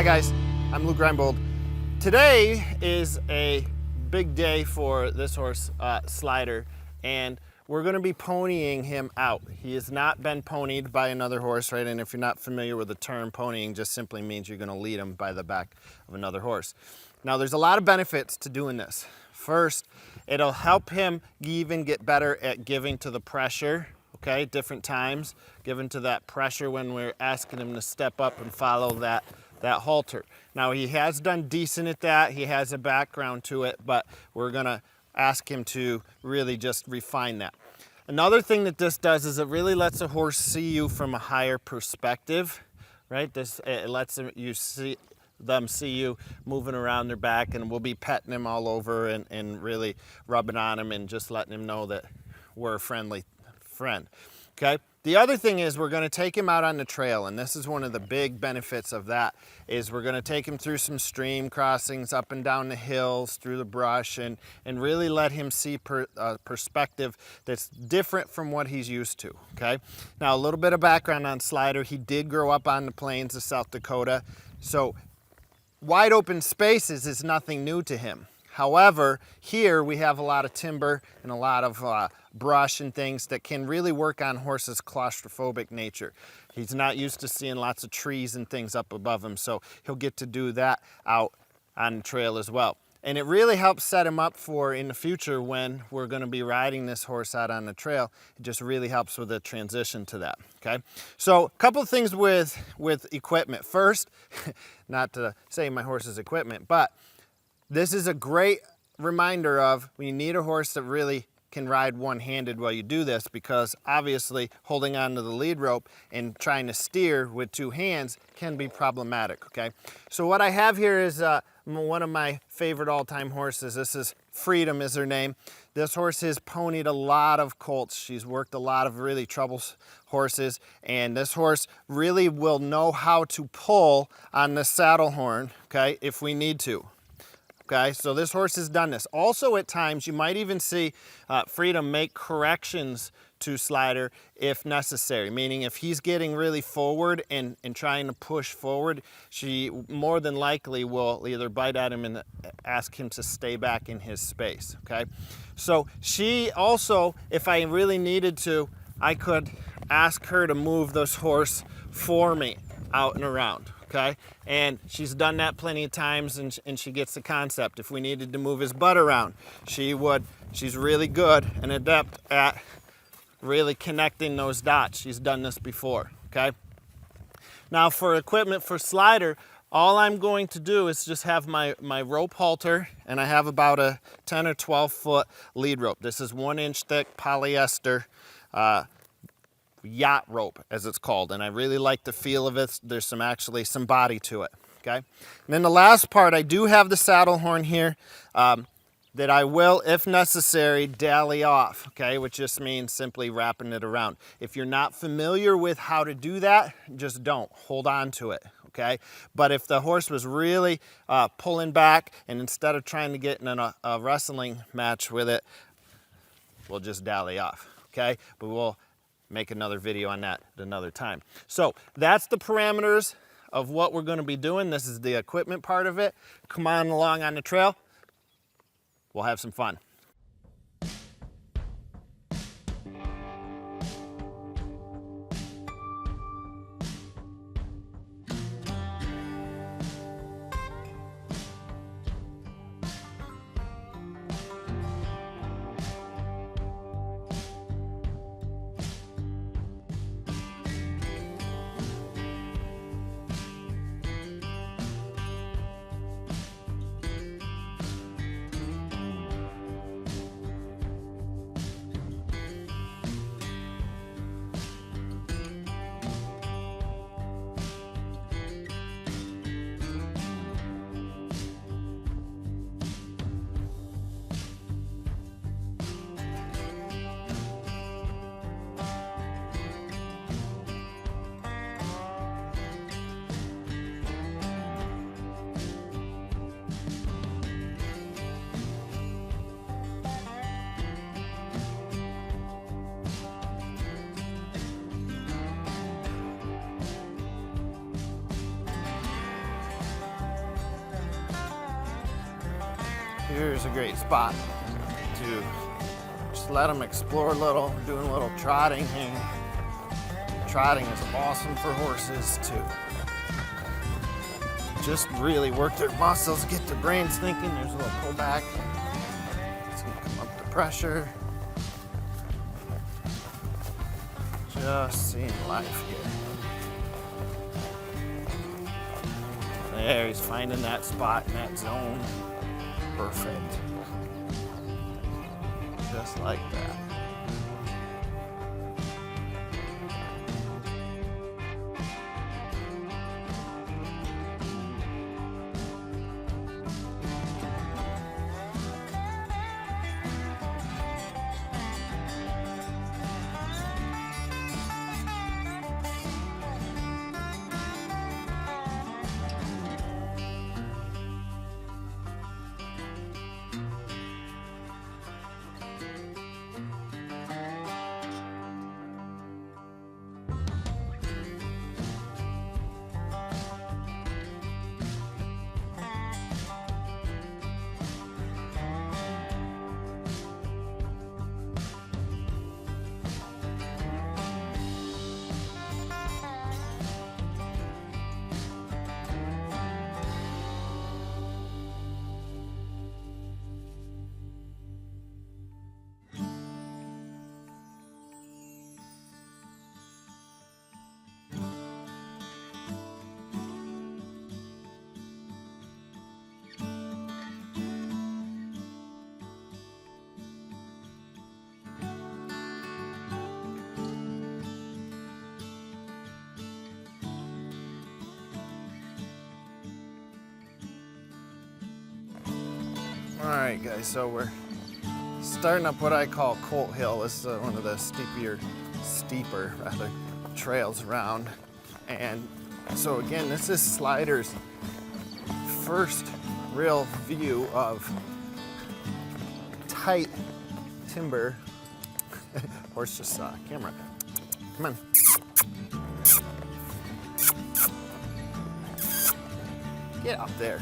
Hi guys, I'm Luke Reinbold. Today is a big day for this horse, Slider, and we're going to be ponying him out. He has not been ponied by another horse, right? And if you're not familiar with the term, ponying just simply means you're going to lead him by the back of another horse. Now there's a lot of benefits to doing this. First, it'll help him even get better at giving to the pressure, okay? Different times, giving to that pressure when we're asking him to step up and follow that halter. Now he has done decent at that. He has a background to it, but we're gonna ask him to really just refine that. Another thing that this does is it really lets a horse see you from a higher perspective, right? It lets you see you moving around their back, and we'll be petting him all over and really rubbing on him and just letting him know that we're a friendly friend, okay? The other thing is we're going to take him out on the trail, and this is one of the big benefits of that, is we're going to take him through some stream crossings, up and down the hills, through the brush, and really let him see perspective that's different from what he's used to, okay? Now, a little bit of background on Slider. He did grow up on the plains of South Dakota, so wide open spaces is nothing new to him. However, here we have a lot of timber and a lot of brush and things that can really work on horses' claustrophobic nature. He's not used to seeing lots of trees and things up above him, so he'll get to do that out on the trail as well. And it really helps set him up for in the future when we're going to be riding this horse out on the trail. It just really helps with the transition to that, okay? So a couple of things with equipment. First, not to say my horse's equipment, but this is a great reminder of when you need a horse that really can ride one-handed while you do this, because obviously holding on to the lead rope and trying to steer with two hands can be problematic, okay? So what I have here is one of my favorite all-time horses. This is Freedom is her name. This horse has ponied a lot of colts. She's worked a lot of really troublesome horses, and this horse really will know how to pull on the saddle horn, okay, if we need to. Okay, so this horse has done this. Also, at times, you might even see Freedom make corrections to Slider if necessary, meaning if he's getting really forward and trying to push forward, she more than likely will either bite at him and ask him to stay back in his space, okay? So she also, if I really needed to, I could ask her to move this horse for me out and around. Okay, and she's done that plenty of times, and she gets the concept. If we needed to move his butt around, she would. She's really good and adept at really connecting those dots. She's done this before, okay? Now for equipment for Slider, all I'm going to do is just have my rope halter, and I have about a 10 or 12 foot lead rope. This is 1 inch thick polyester yacht rope, as it's called, and I really like the feel of it. There's actually some body to it, okay? And then the last part, I do have the saddle horn here that I will, if necessary, dally off, okay, which just means simply wrapping it around. If you're not familiar with how to do that, just don't. Hold on to it, okay? But if the horse was really pulling back, and instead of trying to get in a wrestling match with it, we'll just dally off, okay? But we'll make another video on that at another time. So that's the parameters of what we're going to be doing. This is the equipment part of it. Come on along on the trail. We'll have some fun. here's a great spot to just let them explore a little, doing a little trotting. Trotting is awesome for horses to just really work their muscles, get their brains thinking. There's a little pullback. It's gonna come up to pressure. Just seeing life here. There, he's finding that spot in that zone. Perfect. Just like that. All right, guys, so we're starting up what I call Colt Hill. This is one of the steeper trails around. And so again, this is Slider's first real view of tight timber. Horse just saw camera. Come on. Get up there.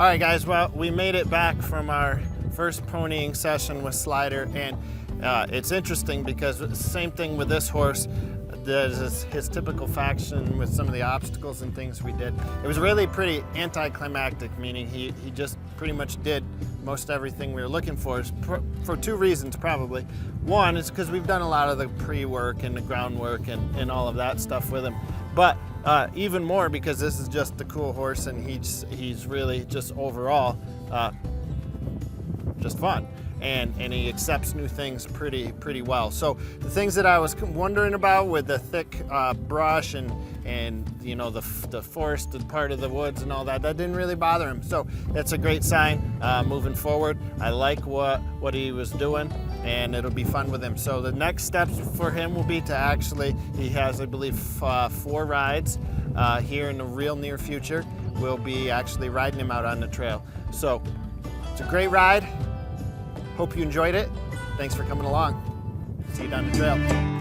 All right, guys, well, we made it back from our first ponying session with Slider, and it's interesting because it's the same thing with this horse. There's his typical faction with some of the obstacles and things we did. It was really pretty anticlimactic, meaning he just pretty much did most everything we were looking for two reasons probably. One is because we've done a lot of the pre-work and the groundwork and all of that stuff with him. But even more because this is just a cool horse, and he's really just overall just fun. And he accepts new things pretty well. So the things that I was wondering about with the thick brush and you know the forested part of the woods and all that didn't really bother him. So that's a great sign moving forward. I like what he was doing, and it'll be fun with him. So the next steps for him will be to actually, he has, I believe, 4 rides here in the real near future. We'll be actually riding him out on the trail. So it's a great ride. Hope you enjoyed it. Thanks for coming along. See you down the trail.